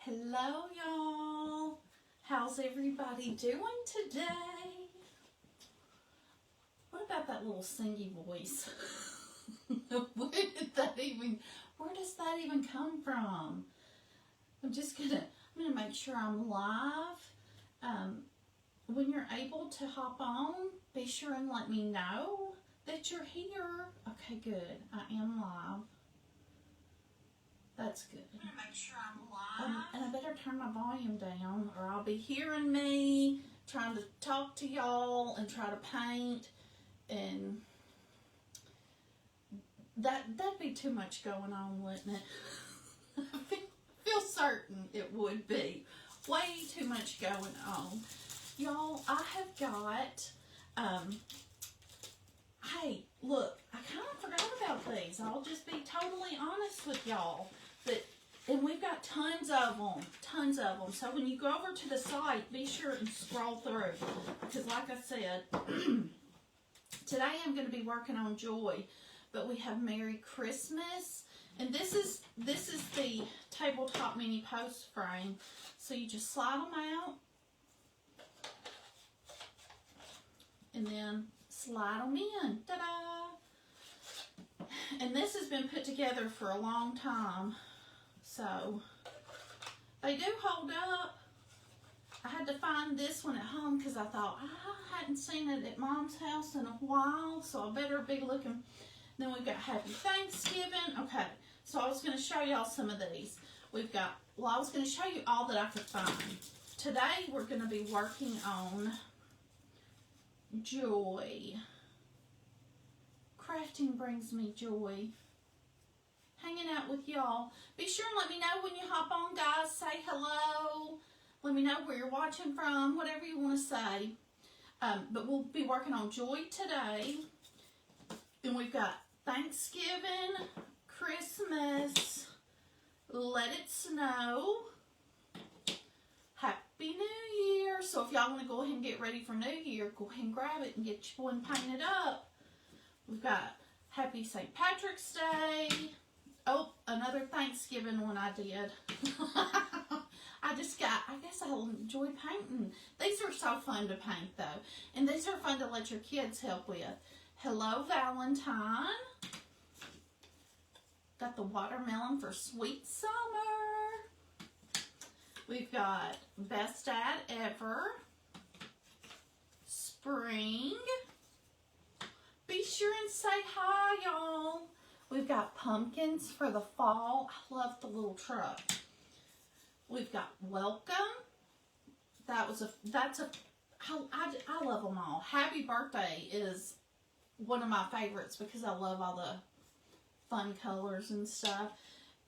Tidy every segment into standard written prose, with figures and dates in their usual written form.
Hello, y'all. How's everybody doing today? What about that little singy voice? Where does that even come from? I'm gonna make sure I'm live. When you're able to hop on, be sure and let me know that you're here. Okay, good. I am live. That's good. I'm gonna make sure I'm live. And I better turn my volume down or I'll be hearing me trying to talk to y'all and try to paint, and that'd be too much going on, wouldn't it? I feel certain it would be. Way too much going on. Y'all, I have got, hey, look, I kind of forgot about these. I'll just be totally honest with y'all. And we've got tons of them. So when you go over to the site, be sure and scroll through. Because like I said, today I'm going to be working on Joy. But we have Merry Christmas. And this is the tabletop mini post frame. So you just slide them out. And then slide them in. Ta-da! And this has been put together for a long time. So they do hold up. I had to find this one at home because I thought I hadn't seen it at Mom's house in a while. So I better be looking. Then we've got Happy Thanksgiving. Okay, so I was going to show y'all some of these. I was going to show you all that I could find. Today we're going to be working on Joy. Crafting brings me joy. Hanging out with y'all. Be sure and let me know when you hop on, guys. Say hello. Let me know where you're watching from. Whatever you want to say. But we'll be working on Joy today. And we've got Thanksgiving, Christmas, Let It Snow, Happy New Year. So if y'all want to go ahead and get ready for New Year, go ahead and grab it and get your one painted up. We've got Happy St. Patrick's Day. Oh, another Thanksgiving one I did. I guess I'll enjoy painting. These are so fun to paint though. And these are fun to let your kids help with. Hello, Valentine. Got the watermelon for sweet summer. We've got Best Dad Ever. Spring. Be sure and say hi, y'all. We've got pumpkins for the fall. I love the little truck. We've got Welcome. I love them all. Happy Birthday is one of my favorites because I love all the fun colors and stuff.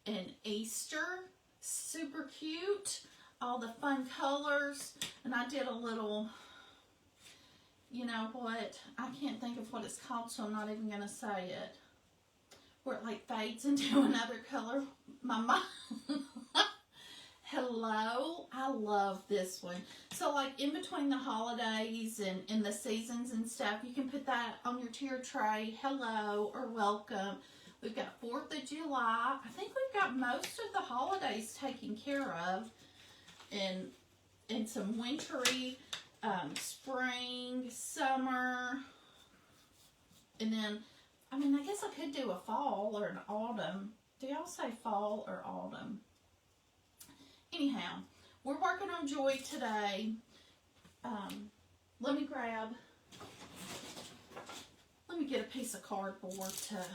And Easter, super cute. All the fun colors. And I did a little, you know what? I can't think of what it's called, so I'm not even going to say it. Where it like fades into another color. My mom. Hello. I love this one. So like in between the holidays and the seasons and stuff, you can put that on your tier tray. Hello or welcome. We've got 4th of July. I think we've got most of the holidays taken care of. And some wintry, spring, summer. And then I guess I could do a fall or an autumn. Do y'all say fall or autumn? Anyhow, we're working on Joy today. Let me get a piece of cardboard to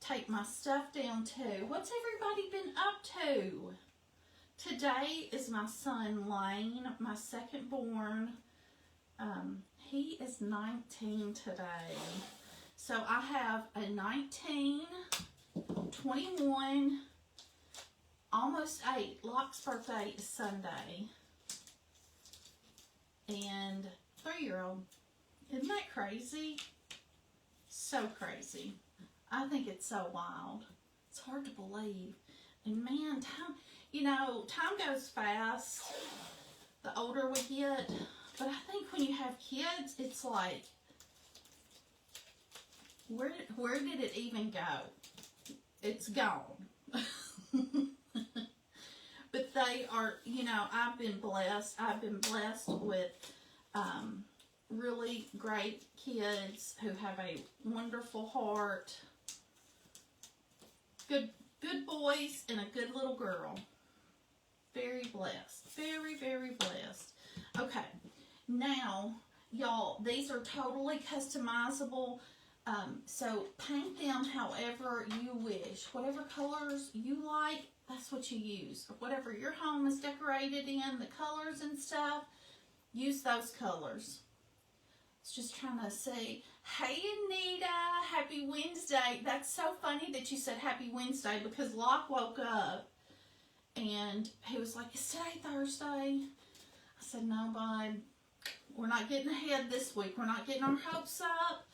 take my stuff down to. What's everybody been up to? Today is my son Lane, my second born. He is 19 today. So I have a 19, 21, almost 8. Locke's birthday is Sunday. And 3-year-old. Isn't that crazy? So crazy. I think it's so wild. It's hard to believe. And man, time goes fast the older we get. But I think when you have kids, it's like, where did it even go? It's gone. But they are, you know, I've been blessed. I've been blessed with really great kids who have a wonderful heart. Good boys and a good little girl. Very blessed. Very, very blessed. Okay. Now, y'all, these are totally customizable. So paint them however you wish. Whatever colors you like, that's what you use. Whatever your home is decorated in, the colors and stuff, use those colors. It's just trying to say, hey Anita, happy Wednesday. That's so funny that you said happy Wednesday because Locke woke up and he was like, is today Thursday? I said, no, bud. We're not getting ahead this week. We're not getting our hopes up.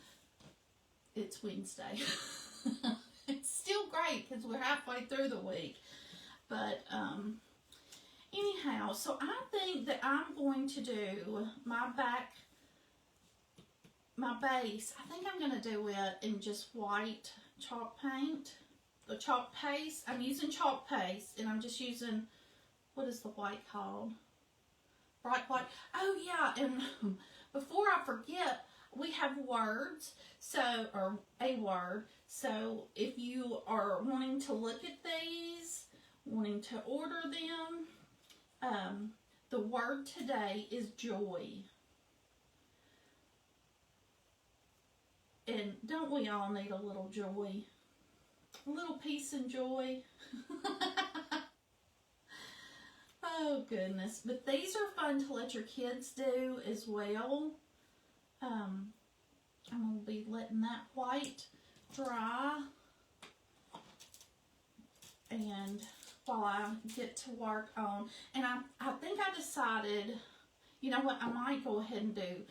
It's Wednesday. It's still great because we're halfway through the week. But anyhow, so I think that I'm going to do my base. I think I'm going to do it in just white chalk paint. The chalk paste. I'm using chalk paste and I'm just using, what is the white called? Bright white. Oh yeah, and before I forget, we have words, so, or a word, so if you are wanting to look at these, wanting to order them, the word today is joy. And don't we all need a little joy? A little peace and joy. Oh goodness, but these are fun to let your kids do as well. I'm going to be letting that white dry, and while I get to work on, and I think I decided, you know what, I might go ahead and do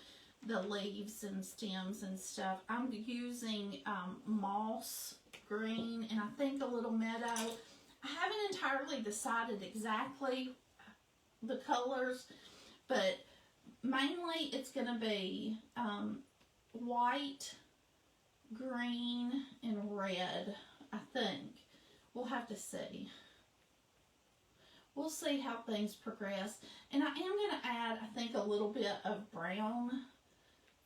the leaves and stems and stuff. I'm using moss green and I think a little meadow. I haven't entirely decided exactly the colors, but mainly it's going to be white, green, and red, I think. We'll have to see. We'll see how things progress. And I am going to add, I think, a little bit of brown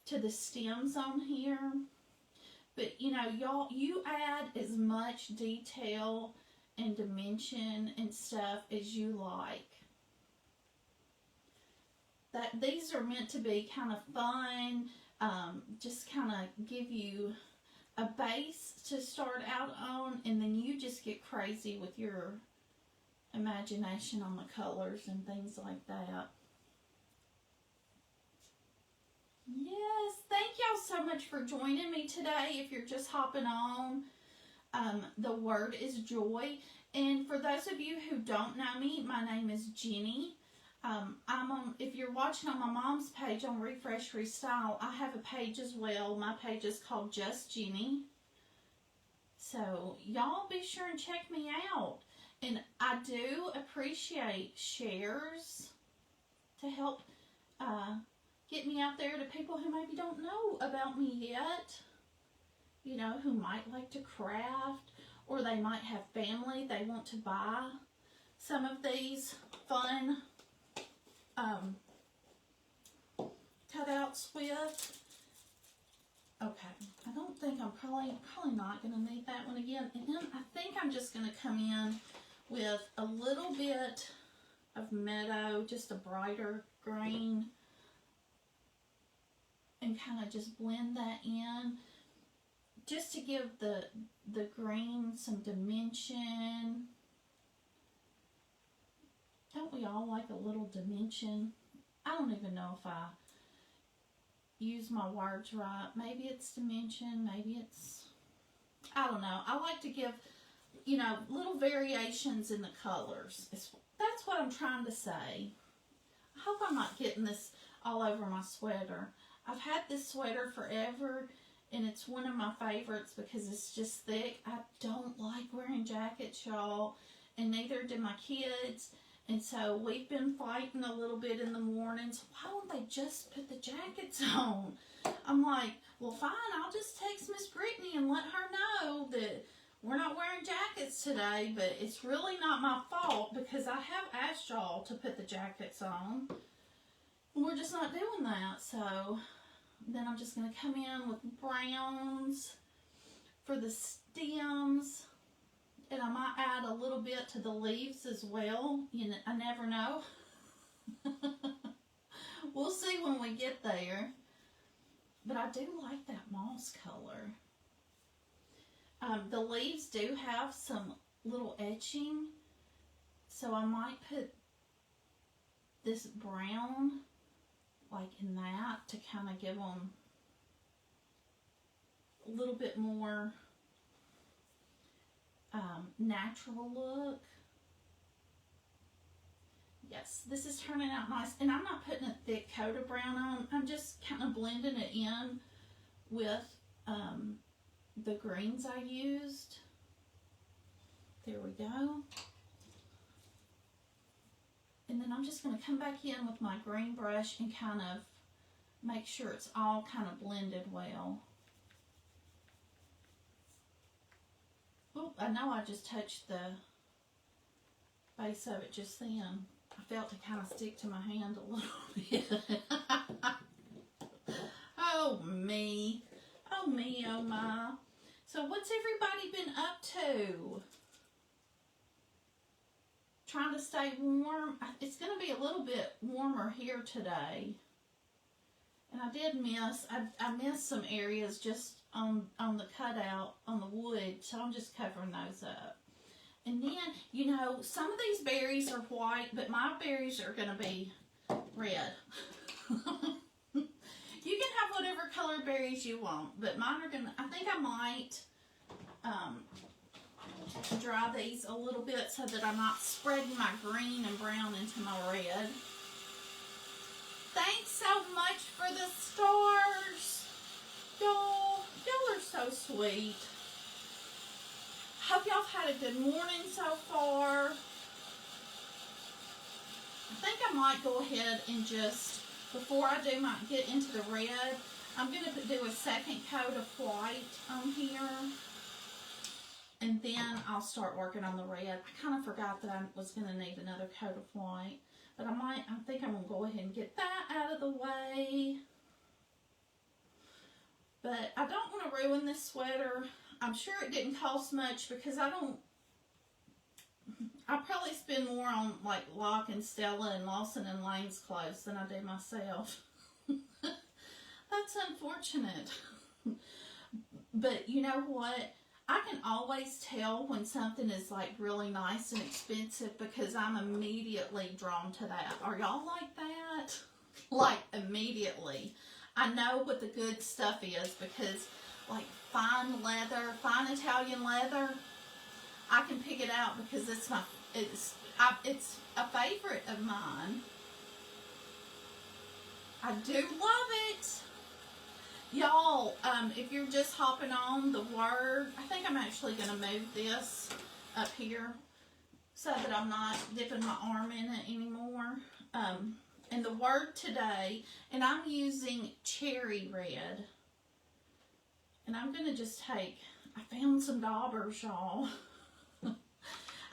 to the stems on here. But, you know, y'all, you add as much detail and dimension and stuff as you like. These are meant to be kind of fun, just kind of give you a base to start out on, and then you just get crazy with your imagination on the colors and things like that. Yes, thank y'all so much for joining me today. If you're just hopping on, the word is joy. And for those of you who don't know me, my name is Jenny. If you're watching on my mom's page on Refresh Restyle, I have a page as well. My page is called Just Jenny. So y'all be sure and check me out. And I do appreciate shares to help get me out there to people who maybe don't know about me yet. You know, who might like to craft, or they might have family they want to buy some of these fun cutouts with. Okay, I don't think I'm probably not going to need that one again. And then I think I'm just going to come in with a little bit of meadow, just a brighter green, and kind of just blend that in, just to give the green some dimension. Don't we all like a little dimension? I don't even know if I use my words right. Maybe it's dimension, maybe it's, I don't know. I like to give, you know, little variations in the colors. That's what I'm trying to say. I hope I'm not getting this all over my sweater. I've had this sweater forever, and it's one of my favorites because it's just thick. I don't like wearing jackets, y'all, and neither do my kids. And so we've been fighting a little bit in the mornings. Why don't they just put the jackets on? I'm like, well, fine, I'll just text Miss Brittany and let her know that We're not wearing jackets today, but it's really not my fault because I have asked y'all to put the jackets on. We're just not doing that. So then I'm just going to come in with browns for the stems. And I might add a little bit to the leaves as well. You know, I never know. We'll see when we get there. But I do like that moss color. The leaves do have some little etching. So I might put this brown like in that to kind of give them a little bit more natural look. Yes, this is turning out nice. And I'm not putting a thick coat of brown on. I'm just kind of blending it in with the greens I used. There we go. And then I'm just going to come back in with my green brush and kind of make sure it's all kind of blended well. Oh, I know I just touched the base of it just then. I felt it kind of stick to my hand a little bit. Oh me. Oh me, oh my. So what's everybody been up to? Trying to stay warm. It's going to be a little bit warmer here today. And I did miss, I missed some areas just on the cutout, on the wood, so I'm just covering those up. And then, you know, some of these berries are white, but my berries are going to be red. You can have whatever color berries you want, but mine are going to, I think I might dry these a little bit so that I'm not spreading my green and brown into my red. Thanks so much for the stars. Y'all are so sweet. Hope y'all had a good morning so far. I think I might go ahead and just, before I get into the red, I'm going to do a second coat of white on here. And then I'll start working on the red. I kind of forgot that I was going to need another coat of white. But I think I'm going to go ahead and get that out of the way. But I don't want to ruin this sweater. I'm sure it didn't cost much because I probably spend more on like Locke and Stella and Lawson and Lane's clothes than I do myself. That's unfortunate. But you know what? I can always tell when something is like really nice and expensive because I'm immediately drawn to that. Are y'all like that? Like immediately. I know what the good stuff is because like fine leather, fine Italian leather, I can pick it out because it's a favorite of mine. I do love it. Y'all, if you're just hopping on the word, I think I'm actually going to move this up here so that I'm not dipping my arm in it anymore. And the word today, and I'm using cherry red. And I'm going to just I found some daubers, y'all.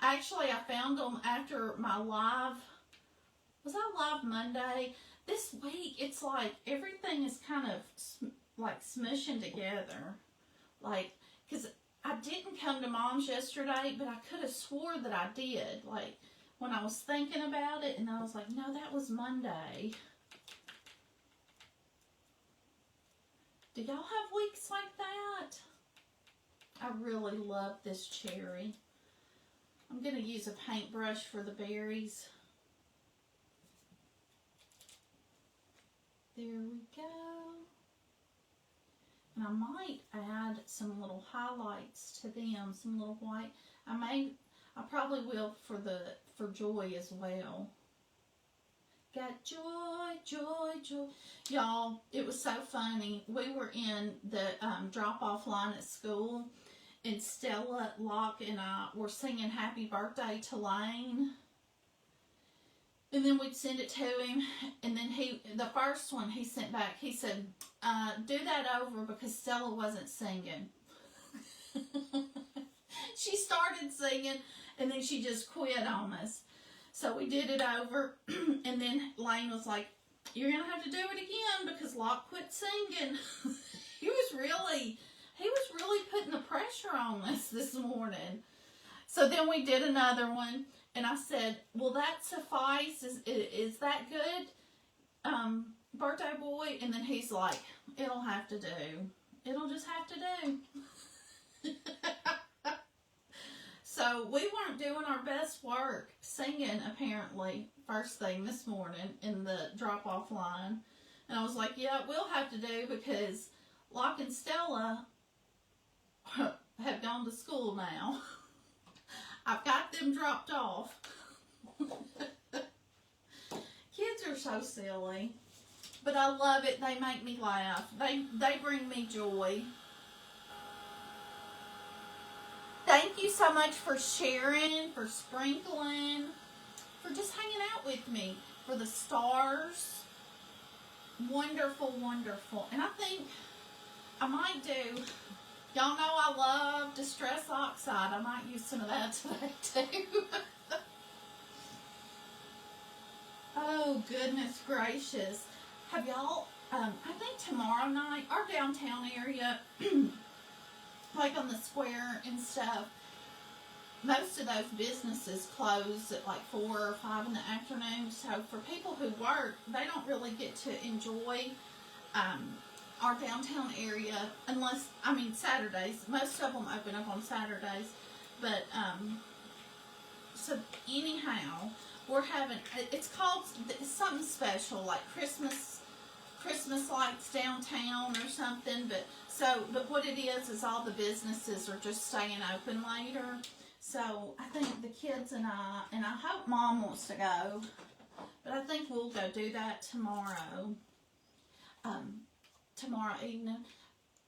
Actually, I found them after my live, was that Live Monday? This week, it's like everything is kind of like smushing together. Like, because I didn't come to Mom's yesterday, but I could have swore that I did. Like, when I was thinking about it, and I was like, no, that was Monday. Do y'all have weeks like that? I really love this cherry. I'm going to use a paintbrush for the berries. There we go. And I might add some little highlights to them, some little white. I probably will for Joy as well. Got joy, joy, joy. Y'all, it was so funny. We were in the drop-off line at school, and Stella, Locke, and I were singing Happy Birthday to Lane. And then we'd send it to him, and then the first one he sent back, he said, do that over because Stella wasn't singing. She started singing, and then she just quit on us. So we did it over, and then Lane was like, "You're going to have to do it again because Locke quit singing." He was really putting the pressure on us this morning. So then we did another one, and I said, "Will that suffice? Is that good, birthday boy?" And then he's like, "It'll have to do. It'll just have to do." So we weren't doing our best work singing, apparently, first thing this morning in the drop-off line. And I was like, yeah, we'll have to do because Locke and Stella have gone to school now. I've got them dropped off. Kids are so silly. But I love it. They make me laugh. They bring me joy. Thank you so much for sharing, for sprinkling, for just hanging out with me, for the stars. Wonderful, wonderful. And I think I might do, y'all know I love Distress Oxide. I might use some of that today too. Oh, goodness gracious. Have y'all, I think tomorrow night, our downtown area, like on the square and stuff, most of those businesses close at like 4 or 5 in the afternoon. So for people who work, they don't really get to enjoy our downtown area unless, Saturdays. Most of them open up on Saturdays. But, so anyhow, we're having, it's called, it's something special, like Christmas lights downtown or something. But what it is all the businesses are just staying open later. So I think the kids and I hope Mom wants to go, but I think we'll go do that tomorrow. Tomorrow evening,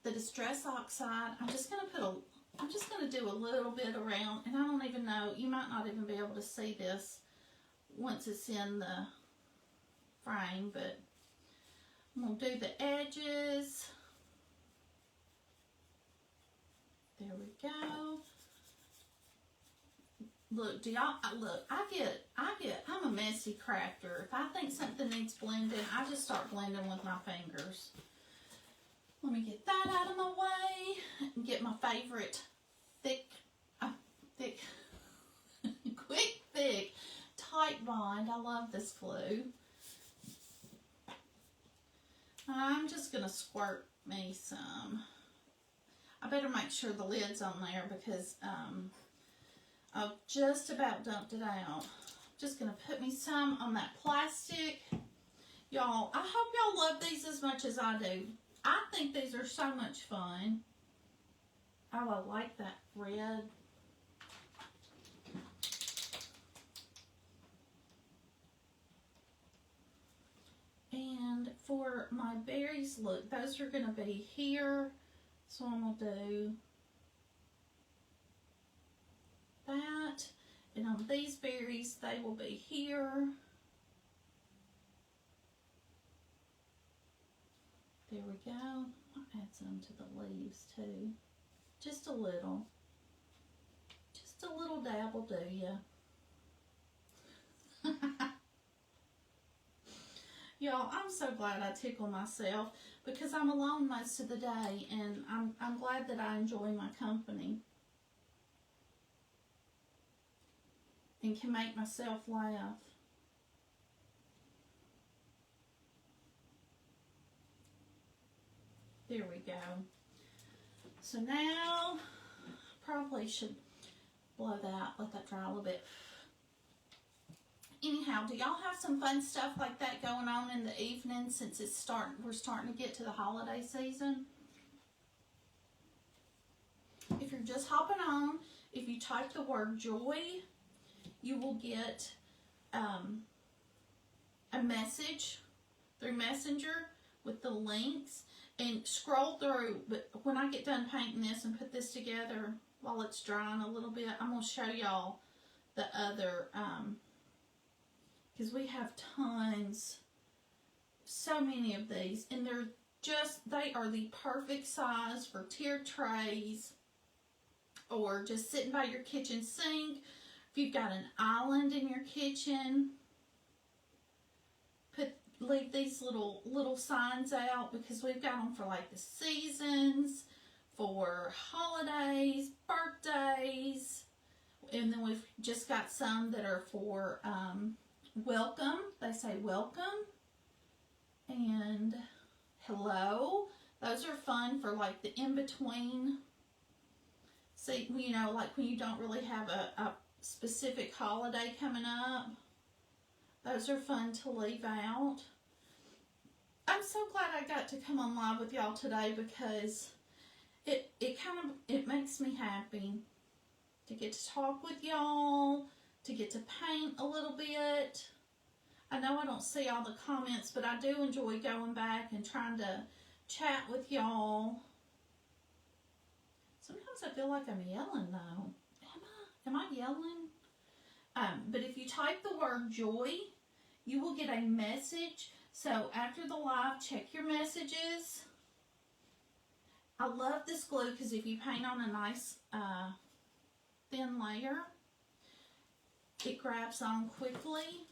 the Distress Oxide. I'm just gonna do a little bit around, and I don't even know. You might not even be able to see this once it's in the frame, but I'm gonna do the edges. There we go. Look, I'm a messy crafter. If I think something needs blending, I just start blending with my fingers. Let me get that out of my way and get my favorite thick, quick, thick, tight bond. I love this glue. I'm just going to squirt me some. I better make sure the lid's on there because I've just about dumped it out. Just going to put me some on that plastic. Y'all, I hope y'all love these as much as I do. I think these are so much fun. Oh, I like that red. And for my berries, look, those are going to be here. So I'm going to do that. And on these berries, they will be here. There we go. I'll add some to the leaves too. Just a little. Just a little dab will do ya. Y'all, I'm so glad I tickle myself because I'm alone most of the day, and I'm glad that I enjoy my company and can make myself laugh. There we go. So now, probably should blow that, let that dry a little bit. Anyhow, do y'all have some fun stuff like that going on in the evening since we're starting to get to the holiday season? If you're just hopping on, if you type the word joy, you will get a message through Messenger with the links. And scroll through, but when I get done painting this and put this together while it's drying a little bit, I'm going to show y'all the other, because we have tons, so many of these, and they are the perfect size for tiered trays or just sitting by your kitchen sink. If you've got an island in your kitchen, leave these little signs out, because we've got them for like the seasons, for holidays, birthdays, and then we've just got some that are for welcome. They say welcome and hello. Those are fun for like the in-between. See, you know, like when you don't really have a specific holiday coming up. Those are fun to leave out. I'm so glad I got to come on live with y'all today, because it makes me happy to get to talk with y'all, to get to paint a little bit. I know I don't see all the comments, but I do enjoy going back and trying to chat with y'all. Sometimes I feel like I'm yelling though. Am I yelling? But if you type the word joy, you will get a message. So after the live, check your messages. I love this glue because if you paint on a nice thin layer, it grabs on quickly.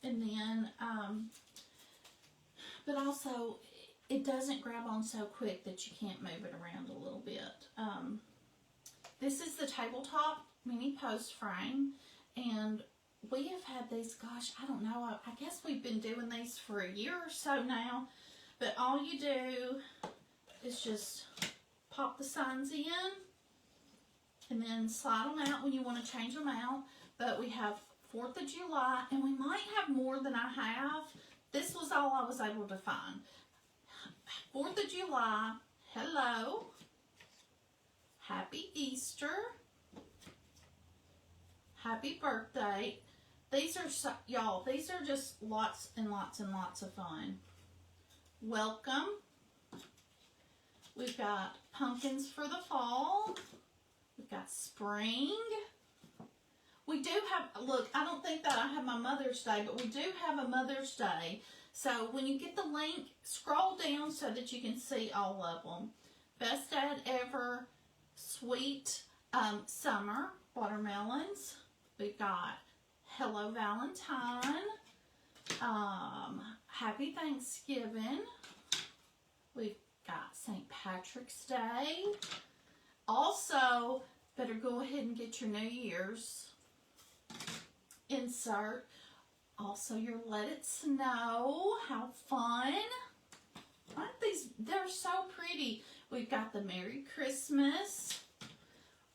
And then, but also it doesn't grab on so quick that you can't move it around a little bit. This is the tabletop mini post frame, and we have had these, gosh, I don't know, I guess we've been doing these for a year or so now, but all you do is just pop the signs in and then slide them out when you want to change them out. But we have 4th of July, and we might have more than I have. This was all I was able to find. 4th of July, hello, happy Easter, happy birthday. These are, y'all, these are just lots and lots and lots of fun. Welcome. We've got pumpkins for the fall. We've got spring. We do have, look, I don't think that I have my Mother's Day, but we do have a Mother's Day. So when you get the link, scroll down so that you can see all of them. Best Dad Ever, Sweet Summer, watermelons. We've got Hello Valentine, Happy Thanksgiving. We've got St. Patrick's Day. Also, better go ahead and get your New Year's insert. Also, your Let It Snow. How fun. Aren't these, they're so pretty. We've got the Merry Christmas.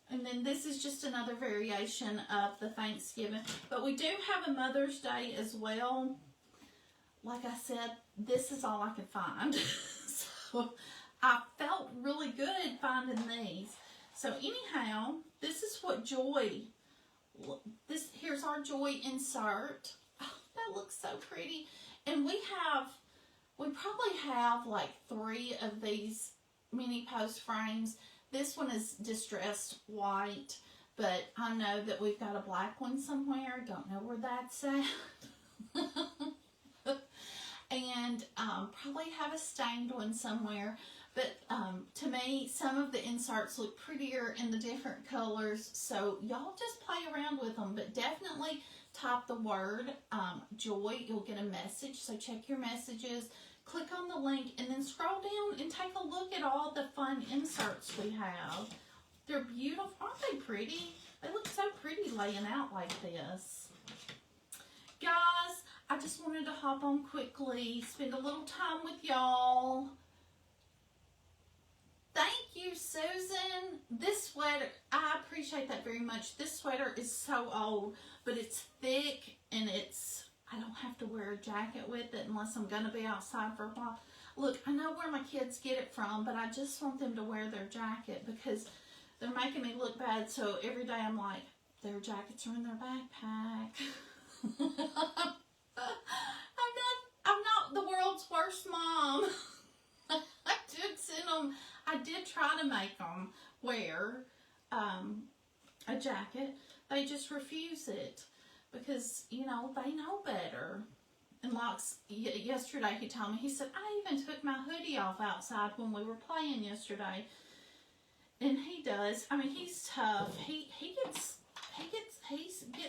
And then this is just another variation of the Thanksgiving. But we do have a Mother's Day as well. Like I said, this is all I could find. So I felt really good finding these. So anyhow, this is what joy, here's our joy insert. Oh, that looks so pretty. And we probably have like 3 of these mini post frames. This one is distressed white, but I know that we've got a black one somewhere. Don't know where that's at. And probably have a stained one somewhere. But to me, some of the inserts look prettier in the different colors. So y'all just play around with them. But definitely type the word joy. You'll get a message. So check your messages. Click on the link and then scroll down and take a look at all the fun inserts we have. They're beautiful. Aren't they pretty? They look so pretty laying out like this. Guys, I just wanted to hop on quickly, spend a little time with y'all. Thank you, Susan. This sweater, I appreciate that very much. This sweater is so old, but it's thick and I don't have to wear a jacket with it unless I'm going to be outside for a while. Look, I know where my kids get it from, but I just want them to wear their jacket because they're making me look bad. So every day I'm like, their jackets are in their backpack. I'm not the world's worst mom. I did try to make them wear a jacket. They just refuse it because, you know, they know better. And Locks, yesterday he told me, he said, I even took my hoodie off outside when we were playing yesterday. And he does. I mean, he's tough. He gets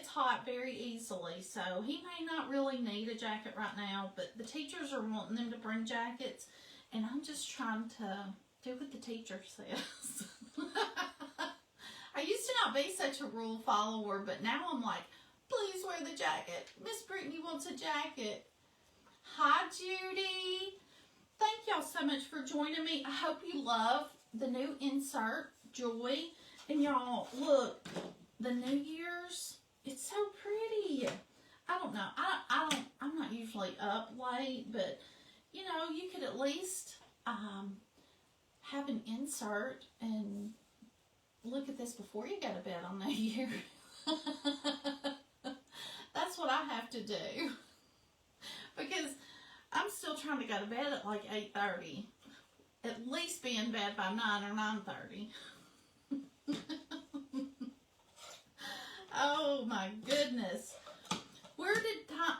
hot very easily. So he may not really need a jacket right now, but the teachers are wanting them to bring jackets, and I'm just trying to do what the teacher says. I used to not be such a rule follower, but now I'm like, please wear the jacket. Miss Brittany wants a jacket. Hi, Judy. Thank y'all so much for joining me. I hope you love the new insert, Joy. And y'all, look, the New Year's, it's so pretty. I don't know. I'm not usually up late, but, you know, you could at least have an insert and look at this before you go to bed on New Year. That's what I have to do. Because I'm still trying to go to bed at like 8:30. At least be in bed by 9 or 9:30. Oh my goodness. Where did time?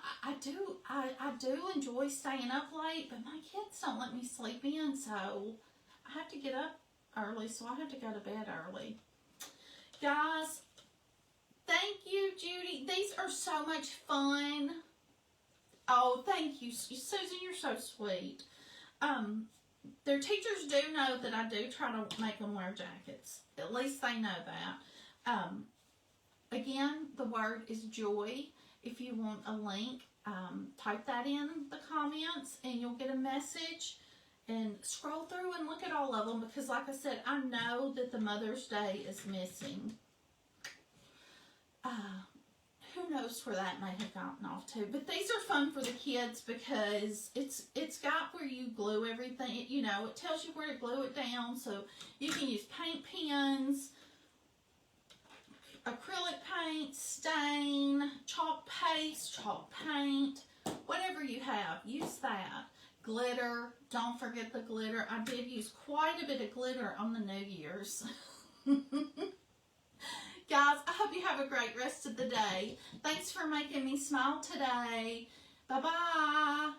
I do enjoy staying up late, but my kids don't let me sleep in, so I have to get up early, so I have to go to bed early. Guys, thank you, Judy. These are so much fun. Oh, thank you, Susan. You're so sweet. Their teachers do know that I do try to make them wear jackets. At least they know that. Again, the word is Joy. If you want a link, type that in the comments and you'll get a message. And scroll through and look at all of them, because like I said, I know that the Mother's Day is missing. Who knows where that may have gotten off to. But these are fun for the kids because it's got where you glue everything. You know, it tells you where to glue it down. So you can use paint pens, acrylic paint, stain, chalk paste, chalk paint, whatever you have, use that. Glitter, don't forget the glitter. I did use quite a bit of glitter on the New Year's. Guys, I hope you have a great rest of the day. Thanks for making me smile today. Bye-bye.